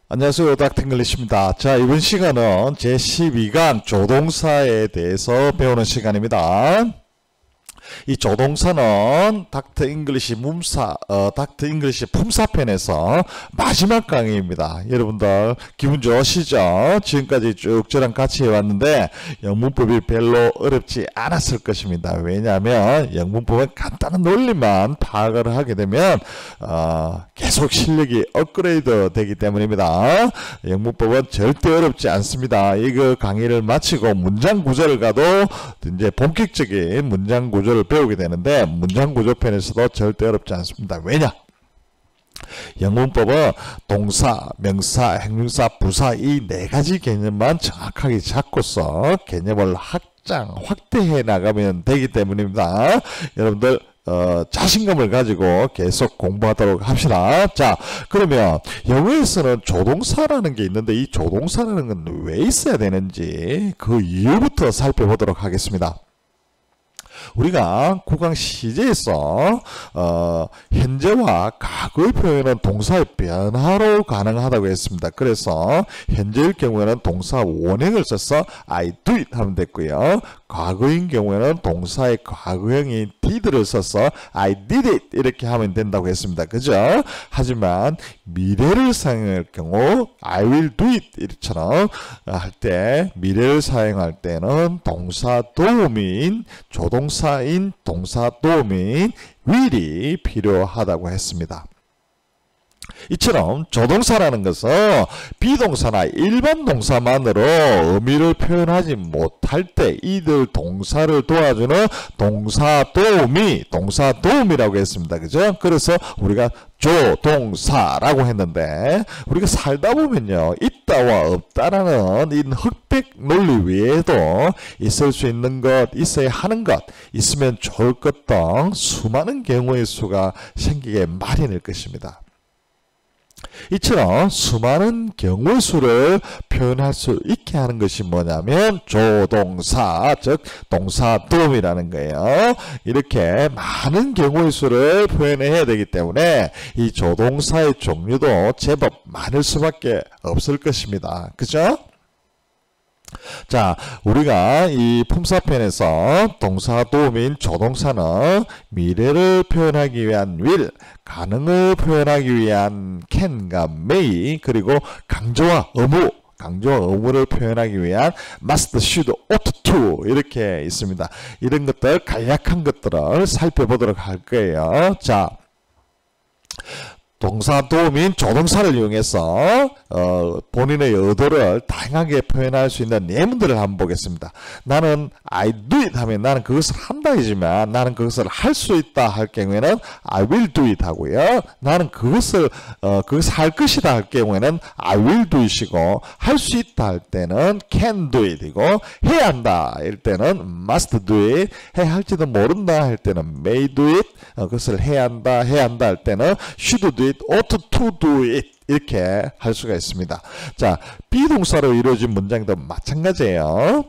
안녕하세요. 닥터잉글리시입니다. 자, 이번 시간은 제12강 조동사에 대해서 배우는 시간입니다. 이 조동사는 닥터잉글리시 닥터잉글리시 품사편에서 마지막 강의입니다. 여러분들 기분 좋으시죠? 지금까지 쭉 저랑 같이 해왔는데 영문법이 별로 어렵지 않았을 것입니다. 왜냐하면 영문법은 간단한 논리만 파악을 하게 되면 계속 실력이 업그레이드 되기 때문입니다. 영문법은 절대 어렵지 않습니다. 이거 강의를 마치고 문장 구조를 가도 이제 본격적인 문장 구조를 배우게 되는데 문장 구조 편에서도 절대 어렵지 않습니다. 왜냐? 영문법은 동사, 명사, 형용사, 부사 이 네 가지 개념만 정확하게 잡고서 개념을 확대해 나가면 되기 때문입니다. 여러분들 자신감을 가지고 계속 공부하도록 합시다. 자, 그러면 영어에서는 조동사라는 게 있는데 이 조동사라는 건 왜 있어야 되는지 그 이유부터 살펴보도록 하겠습니다. 우리가 국왕 시제에서 현재와 과거의 표현은 동사의 변화로 가능하다고 했습니다. 그래서 현재일 경우에는 동사 원형을 써서 I do it 하면 됐고요. 과거인 경우에는 동사의 과거형인 did를 써서 I did it 이렇게 하면 된다고 했습니다. 그죠? 하지만 미래를 사용할 경우 I will do it 이처럼 할 때 미래를 사용할 때는 동사 도움인 조동사인 동사 도움인 will이 필요하다고 했습니다. 이처럼 조동사라는 것은 비동사나 일반 동사만으로 의미를 표현하지 못할 때 이들 동사를 도와주는 동사 도움이라고 했습니다. 그죠? 그래서 우리가 조동사라고 했는데 우리가 살다 보면요 있다와 없다라는 이 흑백 논리 외에도 있을 수 있는 것, 있어야 하는 것, 있으면 좋을 것 등 수많은 경우의 수가 생기게 마련일 것입니다. 이처럼 수많은 경우의 수를 표현할 수 있게 하는 것이 뭐냐면 조동사, 즉 동사 도움이라는 거예요. 이렇게 많은 경우의 수를 표현해야 되기 때문에 이 조동사의 종류도 제법 많을 수밖에 없을 것입니다. 그죠? 자, 우리가 이 품사편에서 동사 도움인 조동사는 미래를 표현하기 위한 will, 가능을 표현하기 위한 can과 may, 그리고 강조와 의무를 표현하기 위한 must, should, ought to 이렇게 있습니다. 이런 것들, 간략한 것들을 살펴보도록 할 거예요. 자, 동사 도움인 조동사를 이용해서 본인의 의도를 다양하게 표현할 수 있는 예문들을 한번 보겠습니다. 나는 I do it 하면 나는 그것을 한다이지만 나는 그것을 할 수 있다 할 경우에는 I will do it 하고요. 나는 그것을 할 것이다 할 경우에는 I will do it이고 할 수 있다 할 때는 can do it이고 해야 한다 할 때는 must do it, 해야 할지도 모른다 할 때는 may do it, 그것을 해야 한다 할 때는 should do it, ought to do it 이렇게 할 수가 있습니다. 자, 비동사로 이루어진 문장도 마찬가지예요.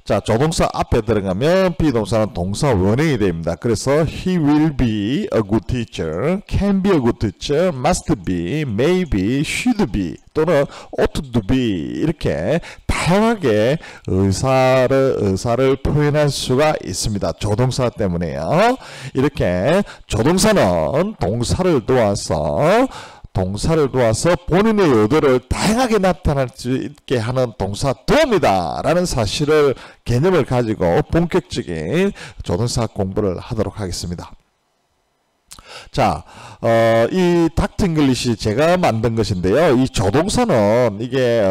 자, 조동사 앞에 들어가면 비동사는 동사 원형이 됩니다. 그래서 he will be a good teacher, can be a good teacher, must be, may be, should be 또는 ought to be 이렇게 다양하게 의사를 표현할 수가 있습니다. 조동사 때문에요. 이렇게 조동사는 동사를 도와서 본인의 의도를 다양하게 나타날 수 있게 하는 동사 도움이다 라는 사실을 개념을 가지고 본격적인 조동사 공부를 하도록 하겠습니다. 자, 이 닥터잉글리시 제가 만든 것인데요. 이 조동사는 이게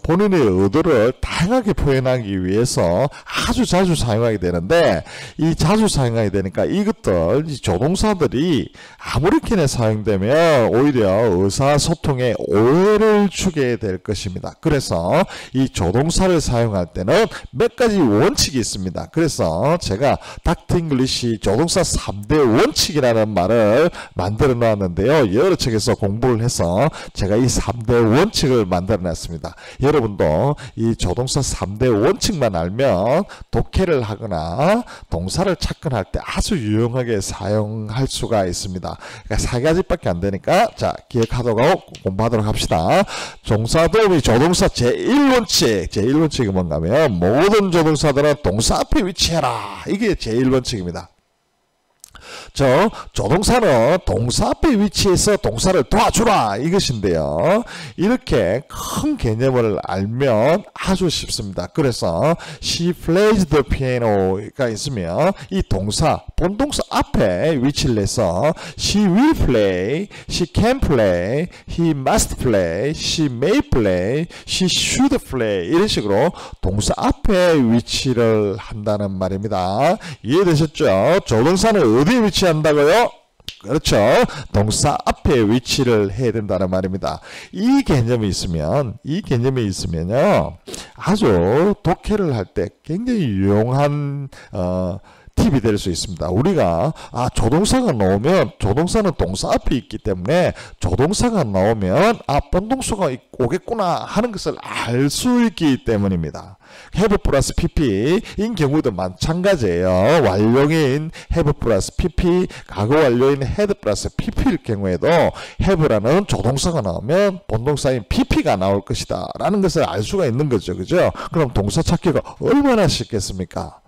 본인의 의도를 다양하게 표현하기 위해서 아주 자주 사용하게 되는데 이 자주 사용하게 되니까 이것들 이 조동사들이 아무렇게나 사용되면 오히려 의사소통에 오해를 주게 될 것입니다. 그래서 이 조동사를 사용할 때는 몇 가지 원칙이 있습니다. 그래서 제가 닥터잉글리시 조동사 3대 원칙이라는 위치라는 말을 만들어 놨는데요. 여러 책에서 공부를 해서 제가 이 3대 원칙을 만들어 놨습니다. 여러분도 이 조동사 3대 원칙만 알면 독해를 하거나 동사를 찾거나 할 때 아주 유용하게 사용할 수가 있습니다. 그러니까 4가지밖에 안 되니까 자, 기억하도록 공부하도록 합시다. 동사 도우미 조동사 제1원칙. 제1원칙이 뭔가 하면 모든 조동사들은 동사 앞에 위치해라. 이게 제1원칙입니다. 조동사는 동사 앞에 위치해서 동사를 도와주라 이것인데요. 이렇게 큰 개념을 알면 아주 쉽습니다. 그래서 she plays the piano가 있으면 이 동사 본동사 앞에 위치를 해서 she will play, she can play, he must play, she may play, she should play 이런 식으로 동사 앞에 위치를 한다는 말입니다. 이해되셨죠? 조동사는 어디에 위치한다고요? 그렇죠. 동사 앞에 위치를 해야 된다는 말입니다. 이 개념이 있으면요. 아주 독해를 할 때 굉장히 유용한 팁이 될 수 있습니다. 우리가 조동사가 나오면 조동사는 동사 앞에 있기 때문에 조동사가 나오면 본동사가 오겠구나 하는 것을 알 수 있기 때문입니다. have 플러스 pp인 경우도 마찬가지예요. 완료인 have 플러스 pp, 과거 완료인 had 플러스 pp일 경우에도 have라는 조동사가 나오면 본동사인 pp가 나올 것이다 라는 것을 알 수가 있는 거죠. 그죠? 그럼 동사 찾기가 얼마나 쉽겠습니까?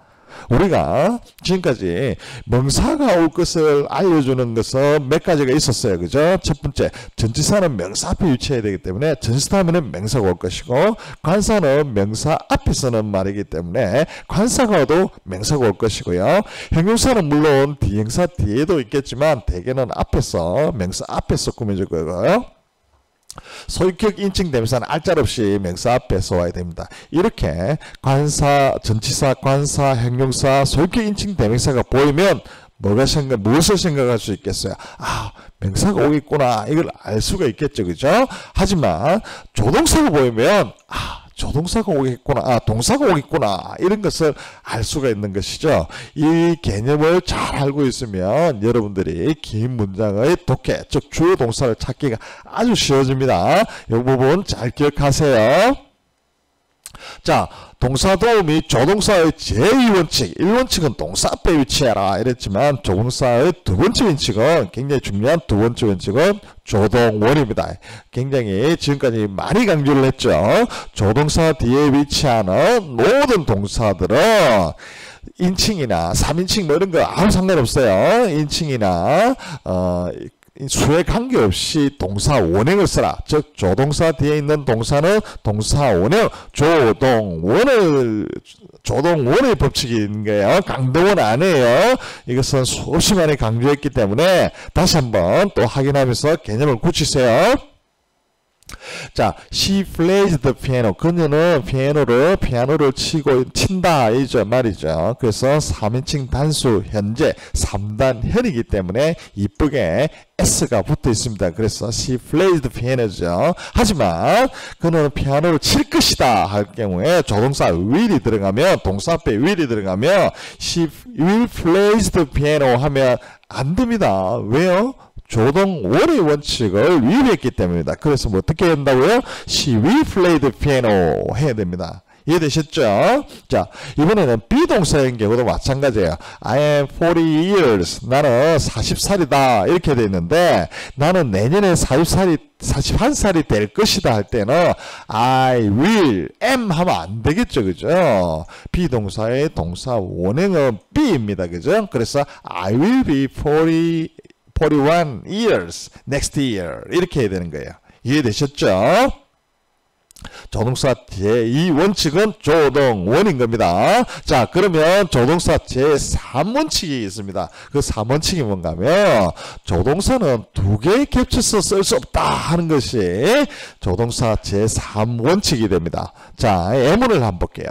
우리가 지금까지 명사가 올 것을 알려주는 것은 몇 가지가 있었어요. 그죠? 첫 번째, 전치사는 명사 앞에 위치해야 되기 때문에 전치사 하면은 명사가 올 것이고, 관사는 명사 앞에 서는 말이기 때문에 관사가 와도 명사가 올 것이고요. 형용사는 물론 뒤형사 뒤에도 있겠지만 대개는 앞에서 명사 앞에서 꾸며줄 거고요. 소유격 인칭 대명사는 알짤 없이 명사 앞에서 와야 됩니다. 이렇게 관사, 전치사, 관사, 형용사, 소유격 인칭 대명사가 보이면 무엇을 생각할 수 있겠어요? 명사가 오겠구나. 이걸 알 수가 있겠죠. 그죠? 하지만 조동사가 보이면 조동사가 오겠구나, 동사가 오겠구나 이런 것을 알 수가 있는 것이죠. 이 개념을 잘 알고 있으면 여러분들이 긴 문장의 독해, 즉 주어 동사를 찾기가 아주 쉬워집니다. 이 부분 잘 기억하세요. 자, 동사 도우미 조동사의 제2원칙, 1원칙은 동사 앞에 위치해라 이랬지만 조동사의 두 번째 원칙은 굉장히 중요한 두 번째 원칙은 조동원입니다. 굉장히 지금까지 많이 강조를 했죠. 조동사 뒤에 위치하는 모든 동사들은 인칭이나 3인칭 뭐 이런 거 아무 상관없어요. 인칭이나 수에 관계없이 동사 원형을 써라. 즉 조동사 뒤에 있는 동사는 동사 원형 조동원의 법칙인 거예요. 강동원 아니에요. 이것은 수없이 많이 강조했기 때문에 다시 한번 또 확인하면서 개념을 굳히세요. 자, she plays the piano. 그녀는 피아노를 친다 이죠 말이죠. 그래서 3인칭 단수 현재 3단 현이기 때문에 이쁘게 s가 붙어 있습니다. 그래서 she plays the piano죠. 하지만 그녀는 피아노를 칠 것이다 할 경우에 조동사 will이 들어가면, 동사 앞에 will이 들어가면 she will plays the piano 하면 안 됩니다. 왜요? 조동원의 원칙을 위배했기 때문입니다. 그래서 뭐 어떻게 한다고요? She will play the piano 해야 됩니다. 이해되셨죠? 자, 이번에는 비동사인 경우도 마찬가지예요. I am 40 years. 나는 40살이다. 이렇게 돼 있는데 나는 내년에 41살이 될 것이다 할 때는 I will, am 하면 안 되겠죠. 그죠? 비동사의 동사 원형은 be입니다. 그죠? 그래서 I will be 41 years next year 이렇게 해야 되는 거예요. 이해되셨죠? 조동사 제2원칙은 조동원인 겁니다. 자, 그러면 조동사 제3원칙이 있습니다. 그 3원칙이 뭔가 하면 조동사는 두 개 겹쳐서 쓸 수 없다 하는 것이 조동사 제3원칙이 됩니다. 자, 예문을 한번 볼게요.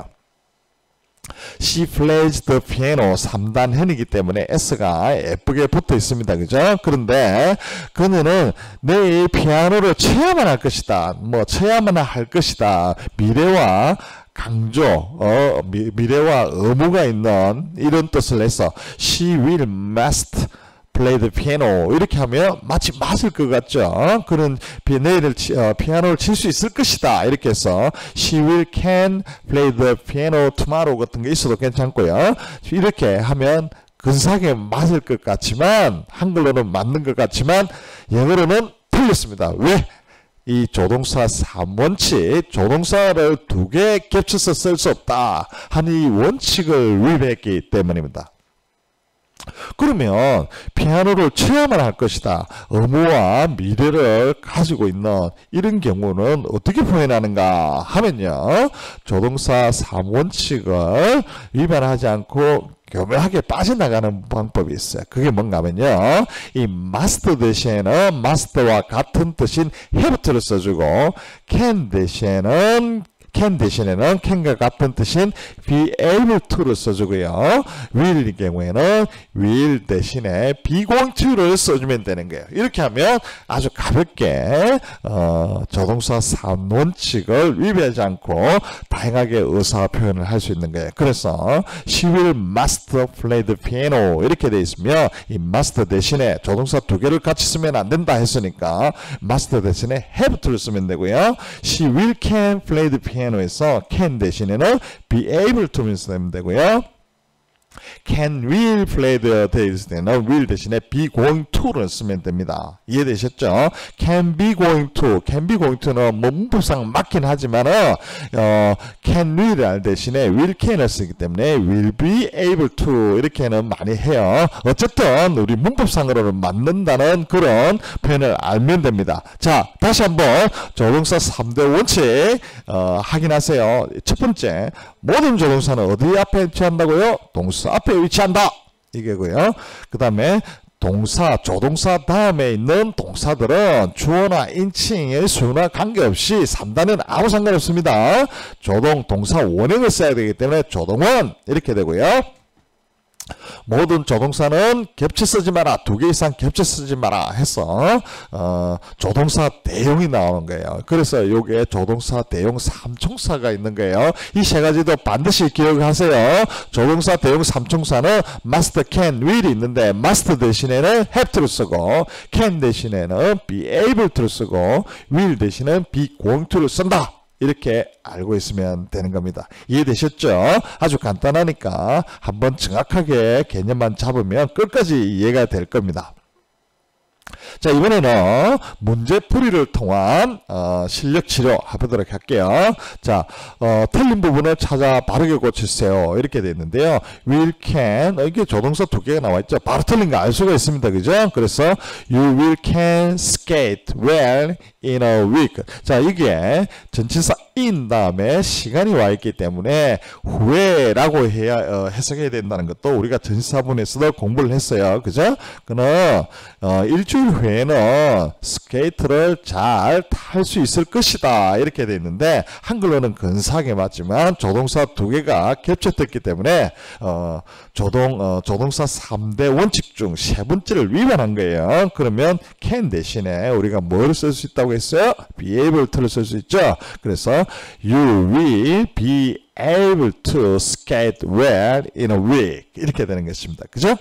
She plays the piano 3단 현이기 때문에 S가 예쁘게 붙어 있습니다. 그죠? 그런데 그녀는 내일 피아노를 쳐야만 할 것이다. 쳐야만 할 것이다. 미래와 강조, 미래와 의무가 있는 이런 뜻을 해서 she will must play the piano 이렇게 하면 마치 맞을 것 같죠. 그런 내일 피아노를 칠 수 있을 것이다 이렇게 해서 she will can play the piano tomorrow 같은 게 있어도 괜찮고요. 이렇게 하면 근사하게 맞을 것 같지만 한글로는 맞는 것 같지만 영어로는 틀렸습니다. 왜? 이 조동사 3원칙, 조동사를 두 개 겹쳐서 쓸 수 없다 하는 이 원칙을 위배했기 때문입니다. 그러면 피아노를 쳐야만 할 것이다. 의무와 미래를 가지고 있는 이런 경우는 어떻게 표현하는가 하면요. 조동사 3원칙을 위반하지 않고 교묘하게 빠져나가는 방법이 있어요. 그게 뭔가 하면요. 이 must 대신에는 must와 같은 뜻인 have를 써주고 can 대신에는 can과 같은 뜻인 be able to를 써주고요. will의 경우에는 will 대신에 be going to를 써주면 되는 거예요. 이렇게 하면 아주 가볍게 조동사 3원칙을 위배하지 않고 다양하게 의사 표현을 할 수 있는 거예요. 그래서 she will must play the piano 이렇게 돼 있으면 이 must 대신에 조동사 두 개를 같이 쓰면 안 된다 했으니까 must 대신에 have to를 쓰면 되고요. she will can play the piano 에서 can 대신에는 be able to면 쓰면 되고요. can will play the 대신에는 will 대신에 be going to를 쓰면 됩니다. 이해되셨죠? can be going to는 뭐 문법상 맞긴 하지만은 can will 대신에 will can을 쓰기 때문에 will be able to 이렇게는 많이 해요. 어쨌든 우리 문법상으로는 맞는다는 그런 표현을 알면 됩니다. 자, 다시 한번 조동사 3대 원칙 확인하세요. 첫 번째, 모든 조동사는 어디 앞에 위치한다고요? 동사 앞에 위치한다. 이게고요. 그 다음에 조동사 다음에 있는 동사들은 주어나 인칭의 수나 관계없이 3단은 아무 상관없습니다. 동사 원형을 써야 되기 때문에 조동원 이렇게 되고요. 모든 조동사는 겹쳐 쓰지 마라. 두 개 이상 겹쳐 쓰지 마라 해서 조동사 대용이 나오는 거예요. 그래서 요게 조동사 대용 3총사가 있는 거예요. 이 세 가지도 반드시 기억하세요. 조동사 대용 3총사는 must, can, will이 있는데 must 대신에는 have to를 쓰고 can 대신에는 be able to를 쓰고 will 대신에는 be going to를 쓴다. 이렇게 알고 있으면 되는 겁니다. 이해되셨죠? 아주 간단하니까 한번 정확하게 개념만 잡으면 끝까지 이해가 될 겁니다. 자, 이번에는 문제풀이를 통한 실력 치료 해보도록 할게요. 자, 틀린 부분을 찾아 바르게 고치세요. 이렇게 되어 있는데요. will, can, 이게 조동사 두 개가 나와 있죠. 바로 틀린 거 알 수가 있습니다. 그죠? 그래서 you will can skate well in a week. 자, 이게 전치사 in 다음에 시간이 와 있기 때문에 후에라고 해야 해석해야 된다는 것도 우리가 전치사분에서도 공부를 했어요. 그죠? 그는 일주일 후에는 스케이트를 잘 탈 수 있을 것이다. 이렇게 돼 있는데 한글로는 근사하게 맞지만 조동사 두 개가 겹쳐졌기 때문에 조동사 3대 원칙 중 세 번째를 위반한 거예요. 그러면 can 대신에 우리가 뭘 쓸 수 있다고 했어요? be able to를 쓸 수 있죠. 그래서 you will be able to skate well in a week 이렇게 되는 것입니다. 그죠?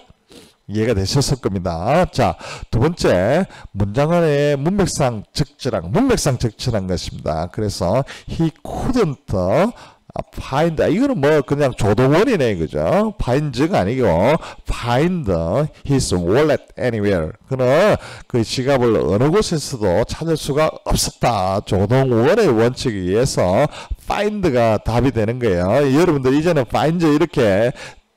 이해가 되셨을 겁니다. 자, 두 번째 문장 안에 문맥상 적절한 것입니다. 그래서 he couldn't find, 이거는 뭐 그냥 조동원이네, 그죠? find가 아니고 find his wallet anywhere. 그는 그 지갑을 어느 곳에서도 찾을 수가 없었다. 조동원의 원칙에 의해서 find가 답이 되는 거예요. 여러분들 이제는 find 이렇게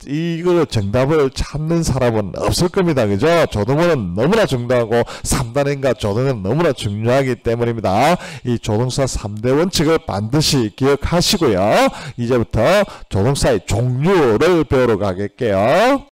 이거 정답을 찾는 사람은 없을 겁니다. 그죠? 조동원은 너무나 중요하고 3단인가 조동은 너무나 중요하기 때문입니다. 이 조동사 3대 원칙을 반드시 기억하시고요. 이제부터 조동사의 종류를 배우러 가겠게요.